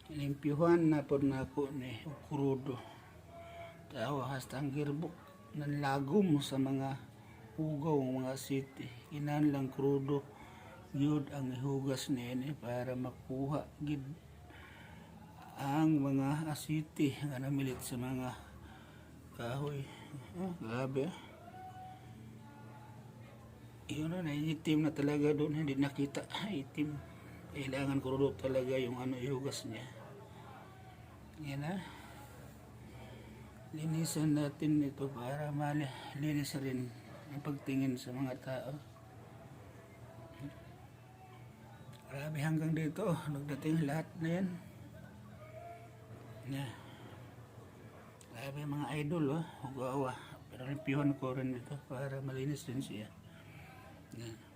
Limpyuhan na po na ako ni krudo. Tawa hasta ang girbok nanlagom sa mga hugaw mga city. Inan lang krudo yun ang ihugas niya para makuha gid ang mga asiti nga namilit sa mga kahoy. Grabe. Yun na, itim na talaga doon, hindi nakita, itim. Kailangan krudo talaga yung ihugas niya. Yan na. Linisan natin ito para malinis rin ang pagtingin sa mga tao. Grabe hanggang dito, nagdating lahat na yan. Yeah. Grabe mga idol, hugawa. Pero limpyuhan ko rin ito para malinis din siya. Yeah.